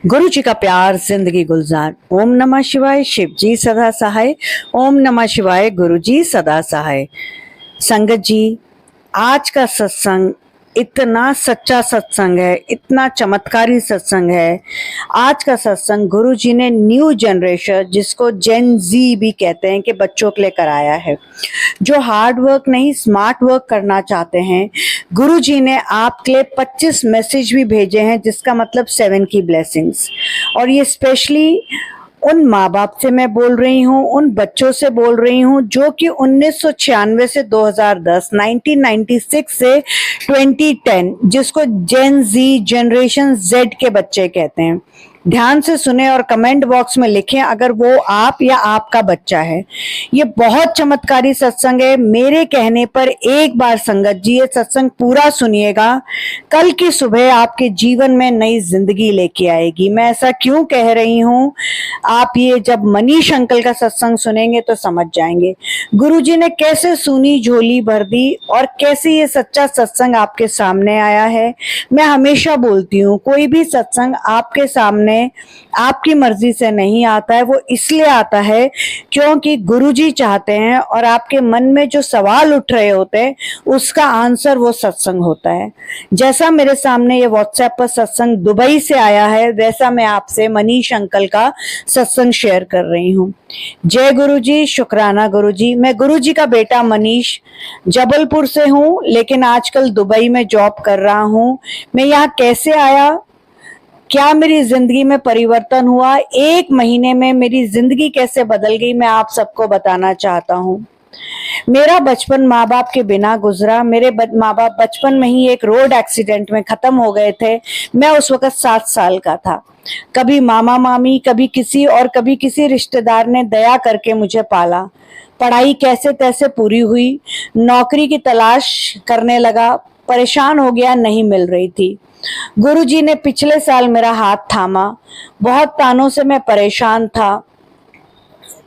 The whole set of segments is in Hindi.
गुरु जी का प्यार जिंदगी गुलजार। ओम नमः शिवाय। शिव जी सदा सहाय। ओम नमः शिवाय। गुरु जी सदा सहाय। संगत जी, आज का सत्संग इतना सच्चा सत्संग है, इतना चमत्कारी सत्संग है। आज का सत्संग गुरु जी ने न्यू जनरेशन, जिसको जेन जी भी कहते हैं, कि बच्चों के लिए कराया है, जो हार्ड वर्क नहीं स्मार्ट वर्क करना चाहते हैं। गुरु जी ने आपके लिए 25 मैसेज भी भेजे हैं, जिसका मतलब 7 की ब्लेसिंग्स। और ये स्पेशली उन माँ बाप से मैं बोल रही हूँ, उन बच्चों से बोल रही हूँ जो कि 1996 से 2010, 1996 से 2010, जिसको जेन जी, जनरेशन जेड के बच्चे कहते हैं। ध्यान से सुने और कमेंट बॉक्स में लिखें अगर वो आप या आपका बच्चा है। ये बहुत चमत्कारी सत्संग है। मेरे कहने पर एक बार संगत जी ये सत्संग पूरा सुनिएगा। कल की सुबह आपके जीवन में नई जिंदगी लेके आएगी। मैं ऐसा क्यों कह रही हूँ, आप ये जब मनीष अंकल का सत्संग सुनेंगे तो समझ जाएंगे गुरुजी ने कैसे सूनी झोली भर दी और कैसे ये सच्चा सत्संग आपके सामने आया है। मैं हमेशा बोलती हूँ, कोई भी सत्संग आपके सामने आपकी मर्जी से नहीं आता है। वो इसलिए आता है क्योंकि गुरुजी चाहते हैं और आपके मन में जो सवाल उठ रहे होते हैं उसका आंसर वो सत्संग होता है। जैसा मेरे सामने ये व्हाट्सएप पर सत्संग दुबई से आया है, वैसा मैं आपसे मनीष अंकल का सत्संग शेयर कर रही हूँ। जय गुरुजी, शुक्राना गुरुजी। मैं गुरुजी का बेटा मनीष जबलपुर से हूँ, लेकिन आजकल दुबई में जॉब कर रहा हूँ। मैं यहाँ कैसे आया, क्या मेरी जिंदगी में परिवर्तन हुआ, 1 महीने में मेरी जिंदगी कैसे बदल गई, मैं आप सबको बताना चाहता हूँ। मेरा बचपन माँ बाप के बिना गुजरा। मेरे माँ बाप बचपन में ही एक रोड एक्सीडेंट में खत्म हो गए थे। मैं उस वक्त 7 साल का था। कभी मामा मामी, कभी किसी रिश्तेदार ने दया करके मुझे पाला। पढ़ाई कैसे तैसे पूरी हुई, नौकरी की तलाश करने लगा, परेशान हो गया, नहीं मिल रही थी। गुरुजी ने पिछले साल मेरा हाथ थामा। बहुत तानों से मैं परेशान था,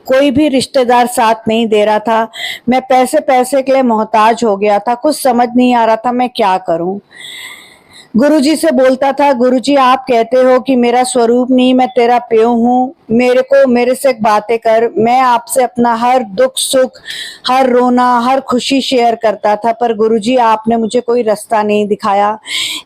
कोई भी रिश्तेदार साथ नहीं दे रहा था। मैं पैसे के लिए मोहताज हो गया था। कुछ समझ नहीं आ रहा था मैं क्या करूं। गुरुजी से बोलता था, गुरुजी आप कहते हो कि मेरा स्वरूप नहीं, मैं तेरा प्यो हूँ, मेरे से बातें कर। मैं आपसे अपना हर दुख सुख, हर रोना, हर खुशी शेयर करता था, पर गुरुजी आपने मुझे कोई रास्ता नहीं दिखाया।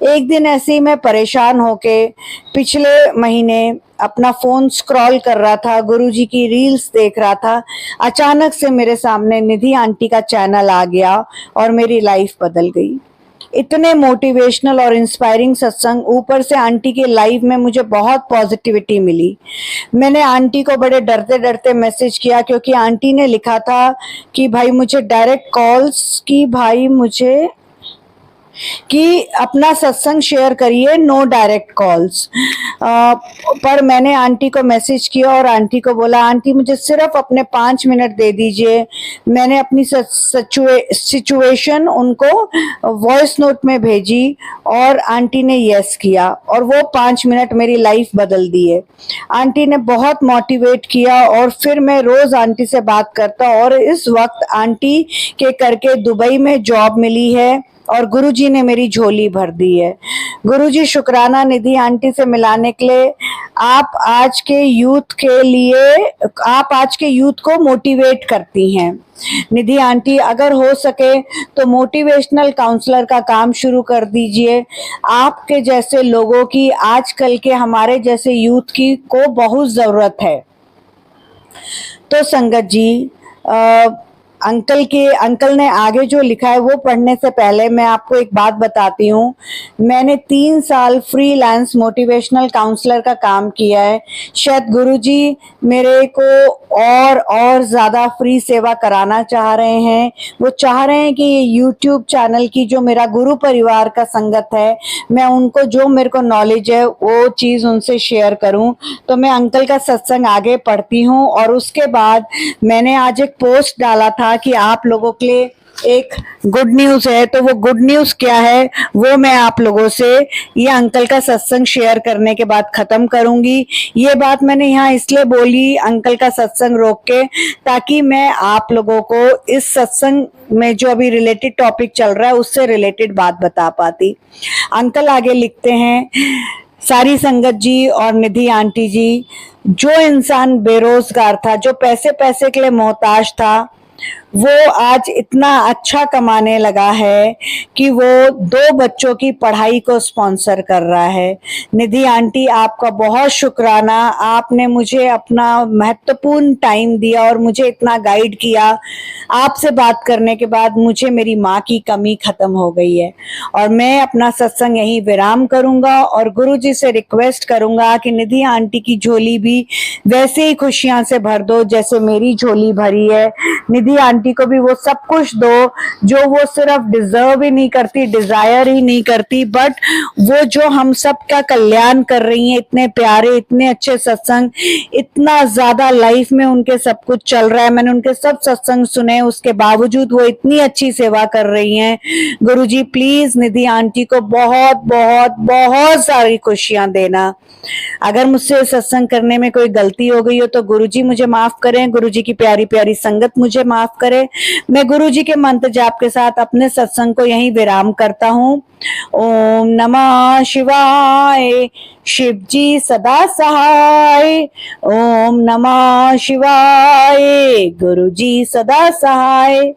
एक दिन ऐसे ही मैं परेशान होके पिछले महीने अपना फोन स्क्रॉल कर रहा था, गुरुजी की रील्स देख रहा था। अचानक से मेरे सामने निधि आंटी का चैनल आ गया और मेरी लाइफ बदल गई। इतने मोटिवेशनल और इंस्पायरिंग सत्संग, ऊपर से आंटी के लाइव में मुझे बहुत पॉजिटिविटी मिली। मैंने आंटी को बड़े डरते डरते मैसेज किया, क्योंकि आंटी ने लिखा था कि भाई मुझे डायरेक्ट कॉल्स की, भाई मुझे कि अपना सत्संग शेयर करिए, नो डायरेक्ट कॉल्स। पर मैंने आंटी को मैसेज किया और आंटी को बोला, आंटी मुझे सिर्फ अपने 5 मिनट दे दीजिए। मैंने अपनी सिचुएशन उनको वॉइस नोट में भेजी और आंटी ने यस किया और वो 5 मिनट मेरी लाइफ बदल दी है। आंटी ने बहुत मोटिवेट किया और फिर मैं रोज आंटी से बात करता और इस वक्त आंटी के करके दुबई में जॉब मिली है और गुरुजी ने मेरी झोली भर दी है। गुरुजी शुक्राना निधि आंटी से मिलाने के लिए। आप आज के यूथ को मोटिवेट करती हैं निधि आंटी। अगर हो सके तो मोटिवेशनल काउंसलर का काम शुरू कर दीजिए। आपके जैसे लोगों की, आजकल के हमारे जैसे यूथ की को बहुत जरूरत है। तो संगत जी, अंकल ने आगे जो लिखा है वो पढ़ने से पहले मैं आपको एक बात बताती हूँ। मैंने 3 साल फ्रीलांस मोटिवेशनल काउंसलर का काम किया है। शायद गुरुजी मेरे को और ज्यादा फ्री सेवा कराना चाह रहे हैं। वो चाह रहे हैं कि ये यूट्यूब चैनल की जो मेरा गुरु परिवार का संगत है, मैं उनको जो मेरे को नॉलेज है वो चीज उनसे शेयर करूं। तो मैं अंकल का सत्संग आगे पढ़ती हूँ और उसके बाद मैंने आज एक पोस्ट डाला था कि आप लोगों के लिए एक गुड न्यूज है। तो वो गुड न्यूज क्या है वो मैं आप लोगों से ये अंकल का सत्संग शेयर करने के बाद खत्म करूंगी। ये बात मैंने यहाँ इसलिए बोली अंकल का सत्संग रोक के, ताकि मैं आप लोगों को इस सत्संग में जो अभी रिलेटेड टॉपिक चल रहा है उससे रिलेटेड बात बता पाती। अंकल आगे लिखते हैं, सारी संगत जी और निधि आंटी जी, जो इंसान बेरोजगार था, जो पैसे पैसे के लिए मोहताज था, वो आज इतना अच्छा कमाने लगा है कि वो 2 बच्चों की पढ़ाई को स्पॉन्सर कर रहा है। निधि आंटी, आपका बहुत शुक्राना। आपने मुझे अपना महत्वपूर्ण टाइम दिया और मुझे इतना गाइड किया। आपसे बात करने के बाद मुझे मेरी माँ की कमी खत्म हो गई है और मैं अपना सत्संग यहीं विराम करूंगा और गुरु जी से रिक्वेस्ट करूंगा कि निधि आंटी की झोली भी वैसे ही खुशियां से भर दो जैसे मेरी झोली भरी है। निधि आंटी को भी वो सब कुछ दो जो वो सिर्फ डिजर्व ही नहीं करती, डिजायर ही नहीं करती, बट वो जो हम सब का कल्याण कर रही हैं। इतने प्यारे, इतने अच्छे सत्संग, इतना ज्यादा लाइफ में उनके सब कुछ चल रहा है। मैंने उनके सब सत्संग सुने, उसके बावजूद वो इतनी अच्छी सेवा कर रही हैं। गुरुजी प्लीज निधि आंटी को बहुत बहुत बहुत सारी खुशियां देना। अगर मुझसे सत्संग करने में कोई गलती हो गई हो तो गुरुजी मुझे माफ करें, गुरुजी की प्यारी प्यारी संगत मुझे माफ करे। मैं गुरुजी के मंत्र जाप के साथ अपने सत्संग को यहीं विराम करता हूँ। ओम नमः शिवाय, शिव जी सदा सहाय। ओम नमः शिवाय, गुरुजी सदा सहाय।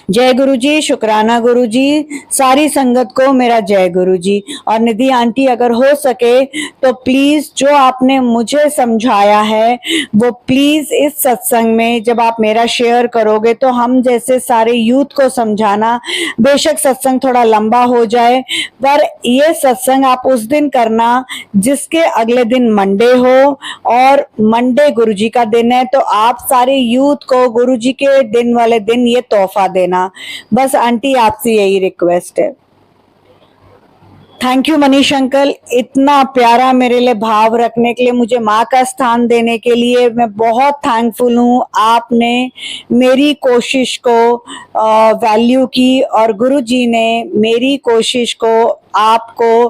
जय गुरु जी, शुक्राना गुरु जी, सारी संगत को मेरा जय गुरु जी। और निधि आंटी, अगर हो सके तो प्लीज जो आपने मुझे समझाया है वो प्लीज इस सत्संग में जब आप मेरा शेयर करोगे तो हम जैसे सारे यूथ को समझाना। बेशक सत्संग थोड़ा लंबा हो जाए पर ये सत्संग आप उस दिन करना जिसके अगले दिन मंडे हो और मंडे गुरु जी का दिन है, तो आप सारे यूथ को गुरु जी के दिन वाले दिन ये तोहफा देना। बस आंटी आपसे यही रिक्वेस्ट है। थैंक यू मनीष अंकल, इतना प्यारा मेरे लिए भाव रखने के लिए, मुझे माँ का स्थान देने के लिए मैं बहुत थैंकफुल हूँ। आपने मेरी कोशिश को वैल्यू की और गुरु जी ने मेरी कोशिश को आपको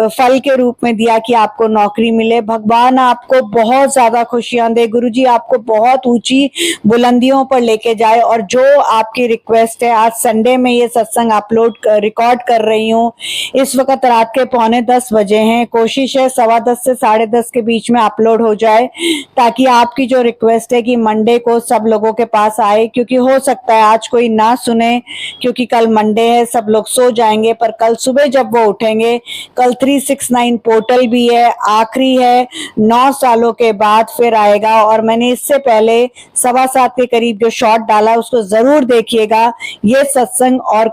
फल के रूप में दिया कि आपको नौकरी मिले। भगवान आपको बहुत ज्यादा खुशियां दे, गुरुजी आपको बहुत ऊंची बुलंदियों पर लेके जाए। और जो आपकी रिक्वेस्ट है, आज संडे में ये सत्संग रिकॉर्ड कर रही हूँ, इस वक्त रात के 9:45 बजे हैं। कोशिश है 10:15 से 10:30 के बीच में अपलोड हो जाए ताकि आपकी जो रिक्वेस्ट है कि मंडे को सब लोगों के पास आए, क्योंकि हो सकता है आज कोई ना सुने क्योंकि कल मंडे है, सब लोग सो जाएंगे, पर कल सुबह जब उठेंगे, कल 369 पोर्टल भी है, आखिरी है, 9 सालों के बाद फिर आएगा। और मैंने इससे पहले 7:15 के करीब जो शॉर्ट डाला उसको जरूर देखिएगा। ये सत्संग और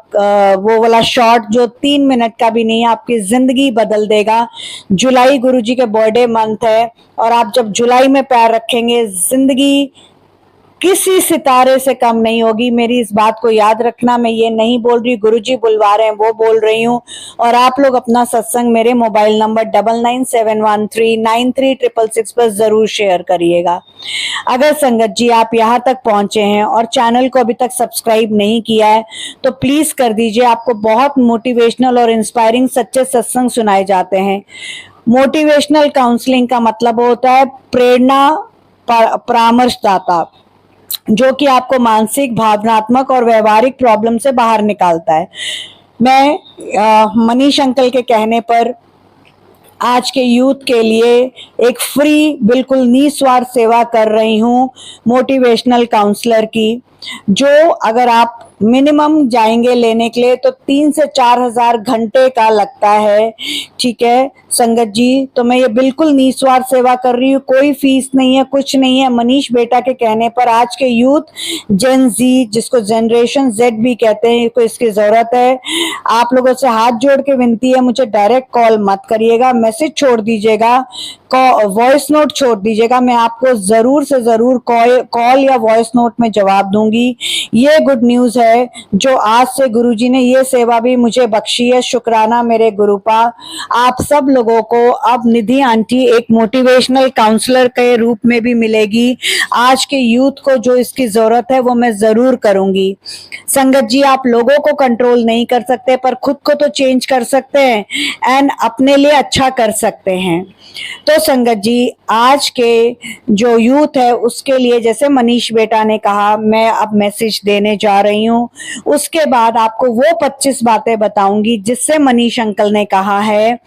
वो वाला शॉर्ट जो 3 मिनट का भी नहीं है, आपकी जिंदगी बदल देगा। जुलाई गुरुजी के बर्थडे मंथ है और आप जब जुलाई में पैर रखेंगे, जिंदगी किसी सितारे से कम नहीं होगी। मेरी इस बात को याद रखना। मैं ये नहीं बोल रही, गुरुजी बुलवा रहे हैं वो बोल रही हूँ। और आप लोग अपना सत्संग मेरे मोबाइल नंबर 9971393666 पर जरूर शेयर करिएगा। अगर संगत जी आप यहाँ तक पहुंचे हैं और चैनल को अभी तक सब्सक्राइब नहीं किया है तो प्लीज कर दीजिए। आपको बहुत मोटिवेशनल और इंस्पायरिंग सच्चे सत्संग सुनाए जाते हैं। मोटिवेशनल काउंसलिंग का मतलब होता है प्रेरणा परामर्शदाता, जो कि आपको मानसिक, भावनात्मक और व्यवहारिक प्रॉब्लम से बाहर निकालता है। मैं मनीष अंकल के कहने पर आज के यूथ के लिए एक फ्री, बिल्कुल निस्वार्थ सेवा कर रही हूँ मोटिवेशनल काउंसलर की, जो अगर आप मिनिमम जाएंगे लेने के लिए तो 3 से 4 हजार घंटे का लगता है। ठीक है संगत जी, तो मैं ये बिल्कुल निस्वार्थ सेवा कर रही हूँ, कोई फीस नहीं है, कुछ नहीं है। मनीष बेटा के कहने पर आज के यूथ, जेन जी, जिसको जनरेशन जेड भी कहते हैं, को इसकी जरूरत है। आप लोगों से हाथ जोड़ के विनती है, मुझे डायरेक्ट कॉल मत करिएगा, मैसेज छोड़ दीजिएगा, वॉइस नोट छोड़ दीजिएगा। मैं आपको जरूर से जरूर कॉल या वॉइस नोट में जवाब दूंगी। ये गुड न्यूज है जो आज से गुरुजी ने ये सेवा भी मुझे बख्शी है। शुक्राना मेरे गुरुपा। आप सब लोगों को अब निधि आंटी एक मोटिवेशनल काउंसलर के रूप में भी मिलेगी। आज के यूथ को जो इसकी जरूरत है वो मैं जरूर करूंगी। संगत जी, आप लोगों को कंट्रोल नहीं कर सकते पर खुद को तो चेंज कर सकते हैं एंड अपने लिए अच्छा कर सकते हैं। तो संगत जी, आज के जो यूथ है उसके लिए, जैसे मनीष बेटा ने कहा, मैं अब मैसेज देने जा रही हूँ। उसके बाद आपको वो 25 बातें बताऊंगी जिससे मनीष अंकल ने कहा है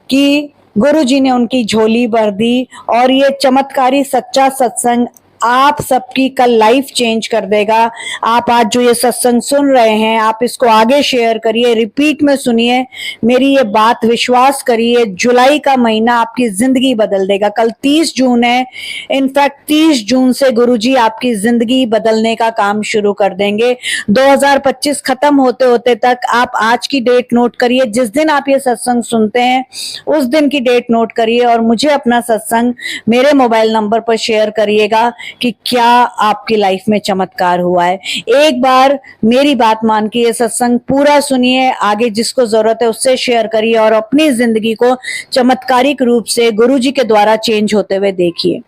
कि गुरु जी ने उनकी झोली भर दी और ये चमत्कारी सच्चा सत्संग आप सबकी कल लाइफ चेंज कर देगा। आप आज जो ये सत्संग सुन रहे हैं, आप इसको आगे शेयर करिए, रिपीट में सुनिए, मेरी ये बात विश्वास करिए, जुलाई का महीना आपकी जिंदगी बदल देगा। कल 30 जून है, इनफैक्ट 30 जून से गुरुजी आपकी जिंदगी बदलने का काम शुरू कर देंगे। 2025 खत्म होते होते तक आप आज की डेट नोट करिए, जिस दिन आप ये सत्संग सुनते हैं उस दिन की डेट नोट करिए और मुझे अपना सत्संग मेरे मोबाइल नंबर पर शेयर करिएगा कि क्या आपकी लाइफ में चमत्कार हुआ है। एक बार मेरी बात मान के ये सत्संग पूरा सुनिए, आगे जिसको जरूरत है उससे शेयर करिए और अपनी जिंदगी को चमत्कारिक रूप से गुरुजी के द्वारा चेंज होते हुए देखिए।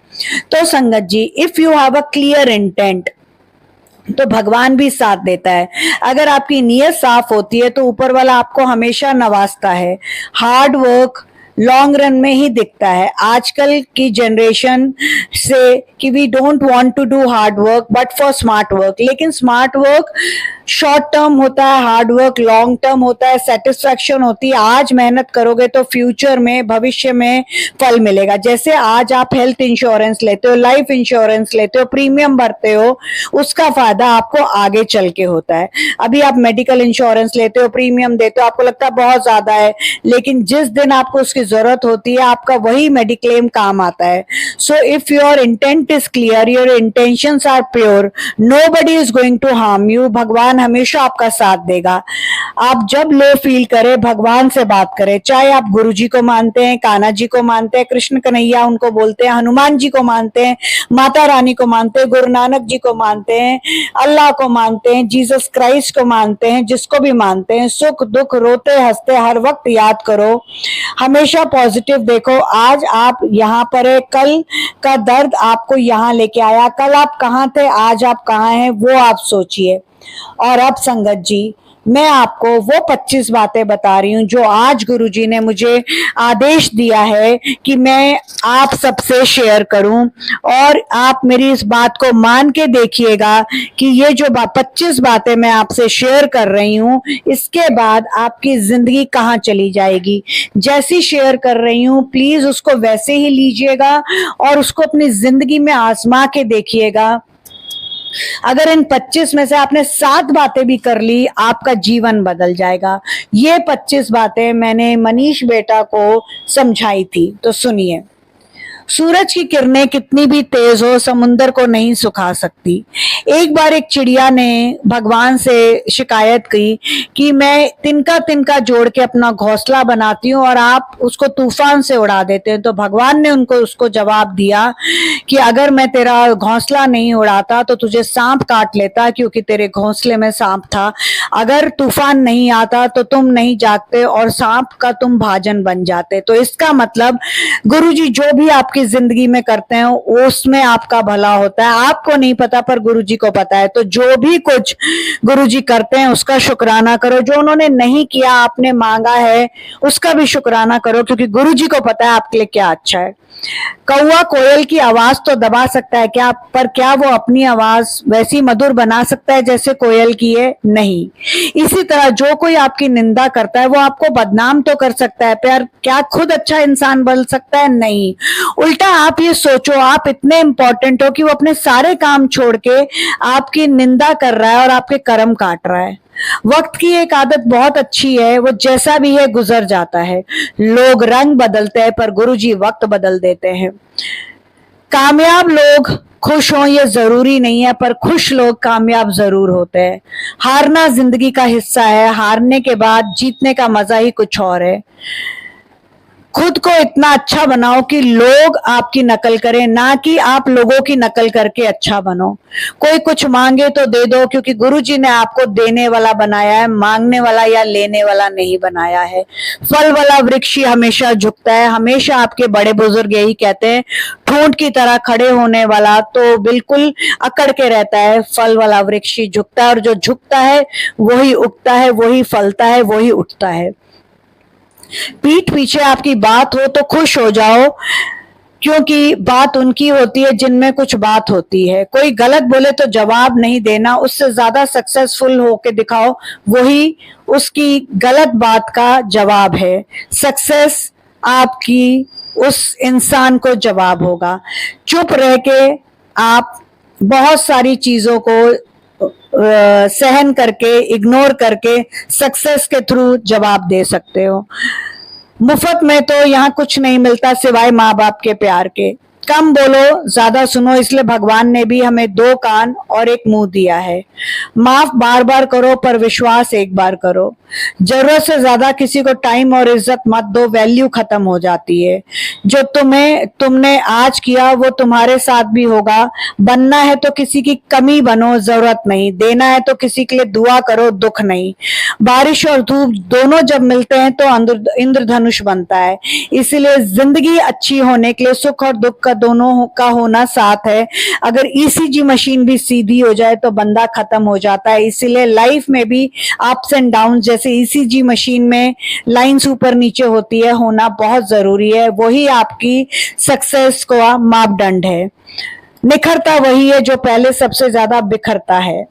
तो Sangat ji, if you have a clear intent तो भगवान भी साथ देता है। अगर आपकी नीयत साफ होती है तो ऊपर वाला आपको हमेशा नवाजता है। हार्ड वर्क लॉन्ग रन में ही दिखता है। आजकल की जनरेशन से कि we don't want to do hard work but for smart work, लेकिन स्मार्ट वर्क शॉर्ट टर्म होता है, हार्ड वर्क लॉन्ग टर्म होता है, सेटिस्फैक्शन होती है। आज मेहनत करोगे तो फ्यूचर में, भविष्य में फल मिलेगा। जैसे आज आप हेल्थ इंश्योरेंस लेते हो, लाइफ इंश्योरेंस लेते हो, प्रीमियम भरते हो, उसका फायदा आपको आगे चल के होता है। अभी आप मेडिकल इंश्योरेंस लेते हो, प्रीमियम देते हो, आपको लगता है बहुत ज्यादा है, लेकिन जिस दिन आपको उसकी जरूरत होती है आपका वही मेडिक्लेम काम आता है। So if your intent is clear, your intentions are pure, nobody is going to harm you. भगवान हमेशा आपका साथ देगा। आप जब लो फील करें, भगवान से बात करें, चाहे आप गुरुजी को मानते हैं, कान्हा जी को मानते हैं, कृष्ण कन्हैया उनको बोलते हैं, हनुमान जी को मानते हैं, माता रानी को मानते हैं, गुरु नानक जी को मानते हैं, अल्लाह को मानते हैं, जीसस क्राइस्ट को मानते हैं, जिसको भी मानते हैं, सुख दुख रोते हंसते हर वक्त याद करो, हमेशा पॉजिटिव देखो। आज आप यहाँ पर है, कल का दर्द आपको यहाँ लेके आया, कल आप कहाँ थे, आज आप कहाँ हैं, वो आप सोचिए। और अब संगत जी, मैं आपको वो 25 बातें बता रही हूँ जो आज गुरुजी ने मुझे आदेश दिया है कि मैं आप सबसे शेयर करूं, और आप मेरी इस बात को मान के देखिएगा कि ये जो 25 बातें मैं आपसे शेयर कर रही हूँ, इसके बाद आपकी जिंदगी कहाँ चली जाएगी। जैसी शेयर कर रही हूँ प्लीज उसको वैसे ही लीजिएगा और उसको अपनी जिंदगी में आजमा के देखिएगा। अगर इन 25 में से आपने 7 बातें भी कर ली, आपका जीवन बदल जाएगा। ये 25 बातें मैंने मनीष बेटा को समझाई थी, तो सुनिए। सूरज की किरणें कितनी भी तेज हो, समुंदर को नहीं सुखा सकती। एक बार एक चिड़िया ने भगवान से शिकायत की कि मैं तिनका तिनका जोड़ के अपना घोंसला बनाती हूँ और आप उसको तूफान से उड़ा देते हैं। तो भगवान ने उसको जवाब दिया कि अगर मैं तेरा घोंसला नहीं उड़ाता तो तुझे सांप काट लेता, क्योंकि तेरे घोंसले में सांप था। अगर तूफान नहीं आता तो तुम नहीं जागते और सांप का तुम भाजन बन जाते। तो इसका मतलब गुरुजी जो भी आपकी जिंदगी में करते हैं उसमें आपका भला होता है। आपको नहीं पता पर गुरुजी को पता है। तो जो भी कुछ गुरुजी करते हैं उसका शुक्राना करो। जो उन्होंने नहीं किया, आपने मांगा है, उसका भी शुक्राना करो, क्योंकि गुरुजी को पता है आपके लिए क्या अच्छा है। कौवा कोयल की आवाज तो दबा सकता है क्या, पर क्या वो अपनी आवाज वैसी मधुर बना सकता है जैसे कोयल की है? नहीं। इसी तरह जो कोई आपकी निंदा करता है वो आपको बदनाम तो कर सकता है, पर क्या खुद अच्छा इंसान बन सकता है? नहीं। उल्टा आप ये सोचो, आप इतने इंपॉर्टेंट हो कि वो अपने सारे काम छोड़ के आपकी निंदा कर रहा है और आपके कर्म काट रहा है। वक्त की एक आदत बहुत अच्छी है, वो जैसा भी है गुजर जाता है। लोग रंग बदलते हैं पर गुरुजी वक्त बदल देते हैं। कामयाब लोग खुश हों ये जरूरी नहीं है, पर खुश लोग कामयाब जरूर होते हैं। हारना जिंदगी का हिस्सा है, हारने के बाद जीतने का मजा ही कुछ और है। खुद को इतना अच्छा बनाओ कि लोग आपकी नकल करें, ना कि आप लोगों की नकल करके अच्छा बनो। कोई कुछ मांगे तो दे दो, क्योंकि गुरुजी ने आपको देने वाला बनाया है, मांगने वाला या लेने वाला नहीं बनाया है। फल वाला वृक्ष ही हमेशा झुकता है। हमेशा आपके बड़े बुजुर्ग यही कहते हैं, ठूंठ की तरह खड़े होने वाला तो बिल्कुल अकड़ के रहता है, फल वाला वृक्ष ही झुकता है, और जो झुकता है वही उगता है, वही फलता है, वही उठता है। पीठ पीछे आपकी बात हो तो खुश हो जाओ, क्योंकि बात उनकी होती है जिनमें कुछ बात होती है। कोई गलत बोले तो जवाब नहीं देना, उससे ज्यादा सक्सेसफुल होके दिखाओ, वही उसकी गलत बात का जवाब है। सक्सेस आपकी उस इंसान को जवाब होगा। चुप रह के आप बहुत सारी चीजों को सहन करके, इग्नोर करके सक्सेस के थ्रू जवाब दे सकते हो। मुफ्त में तो यहाँ कुछ नहीं मिलता सिवाय माँ बाप के प्यार के। कम बोलो ज्यादा सुनो, इसलिए भगवान ने भी हमें 2 कान और 1 मुंह दिया है। माफ बार बार करो पर विश्वास एक बार करो। जरूरत से ज्यादा किसी को टाइम और इज्जत मत दो, वैल्यू खत्म हो जाती है। जो तुमने आज किया वो तुम्हारे साथ भी होगा। बनना है तो किसी की कमी बनो, जरूरत नहीं। देना है तो किसी के लिए दुआ करो, दुख नहीं। बारिश और धूप दोनों जब मिलते हैं तो इंद्रधनुष बनता है। इसीलिए जिंदगी अच्छी होने के लिए सुख और दुख का दोनों का होना साथ है। अगर ईसीजी मशीन भी सीधी हो जाए तो बंदा खत्म हो जाता है। इसीलिए लाइफ में भी अप्स एंड डाउन, जैसे ईसीजी मशीन में लाइंस ऊपर नीचे होती है, होना बहुत जरूरी है। वही आपकी सक्सेस का मापदंड है। निखरता वही है जो पहले सबसे ज्यादा बिखरता है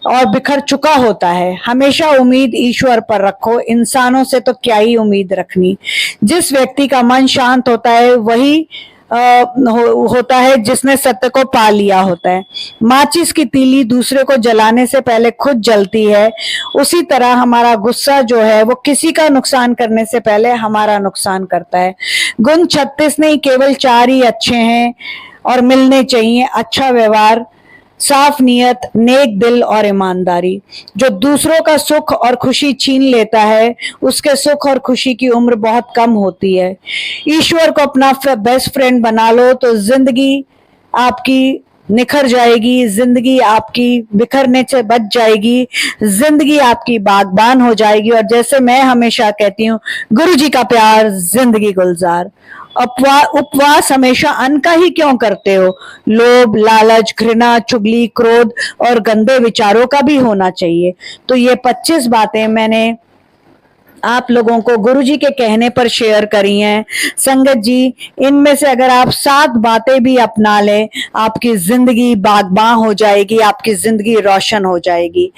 और बिखर चुका होता है। हमेशा उम्मीद ईश्वर पर रखो, इंसानों से तो क्या ही उम्मीद रखनी। जिस व्यक्ति का मन शांत होता है वही होता है जिसने सत्य को पा लिया होता है। माचिस की तीली दूसरे को जलाने से पहले खुद जलती है, उसी तरह हमारा गुस्सा जो है वो किसी का नुकसान करने से पहले हमारा नुकसान करता है। गुण 36 नहीं, केवल 4 ही अच्छे हैं और मिलने चाहिए। अच्छा व्यवहार, साफ नियत, नेक दिल और ईमानदारी। जो दूसरों का सुख और खुशी छीन लेता है उसके सुख और खुशी की उम्र बहुत कम होती है। ईश्वर को अपना बेस्ट फ्रेंड बना लो तो जिंदगी आपकी निखर जाएगी, जिंदगी आपकी बिखरने से बच जाएगी, जिंदगी आपकी बागबान हो जाएगी। और जैसे मैं हमेशा कहती हूँ, गुरु जी का प्यार जिंदगी गुलजार। उपवास हमेशा अन्न का ही क्यों करते हो? लोभ, लालच, घृणा, चुगली, क्रोध और गंदे विचारों का भी होना चाहिए। तो ये 25 बातें मैंने आप लोगों को गुरुजी के कहने पर शेयर करी हैं। संगत जी, इनमें से अगर आप 7 बातें भी अपना लें, आपकी जिंदगी बागबान हो जाएगी, आपकी जिंदगी रोशन हो जाएगी।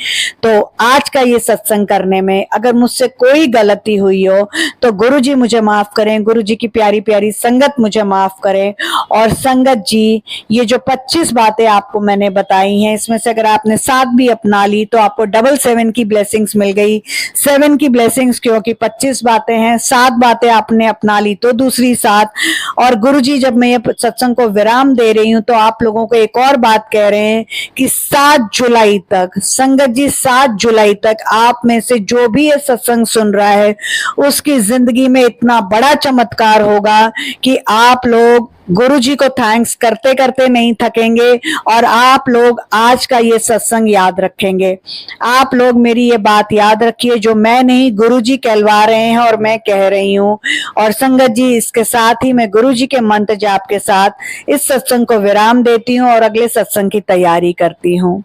तो आज का ये सत्संग करने में अगर मुझसे कोई गलती हुई हो तो गुरुजी मुझे माफ करें, गुरुजी की प्यारी प्यारी संगत मुझे माफ करें। और संगत जी, ये जो 25 बातें आपको मैंने बताई हैं, इसमें से अगर आपने 7 भी अपना ली तो आपको 7 की ब्लेसिंग्स मिल गई। 7 की ब्लेसिंग्स क्योंकि 25 बातें हैं, 7 बातें आपने अपना ली तो दूसरी 7। और गुरुजी जब मैं ये सत्संग को विराम दे रही हूं तो आप लोगों को एक और बात कह रहे हैं कि 7 जुलाई तक, संगत जी 7 जुलाई तक आप में से जो भी ये सत्संग सुन रहा है उसकी जिंदगी में इतना बड़ा चमत्कार होगा कि आप लोग गुरुजी को थैंक्स करते करते नहीं थकेंगे और आप लोग आज का ये सत्संग याद रखेंगे। आप लोग मेरी ये बात याद रखिए, जो मैं नहीं गुरुजी कहलवा रहे हैं और मैं कह रही हूँ। और संगत जी, इसके साथ ही मैं गुरुजी के मंत्र जाप के साथ इस सत्संग को विराम देती हूँ और अगले सत्संग की तैयारी करती हूँ।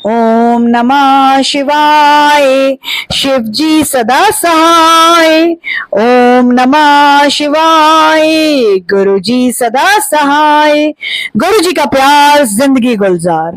ओम नमः शिवाय, शिव जी सदा सहाय। ओम नमः शिवाय, गुरु जी सदा सहाय। गुरु जी का प्यार जिंदगी गुलजार।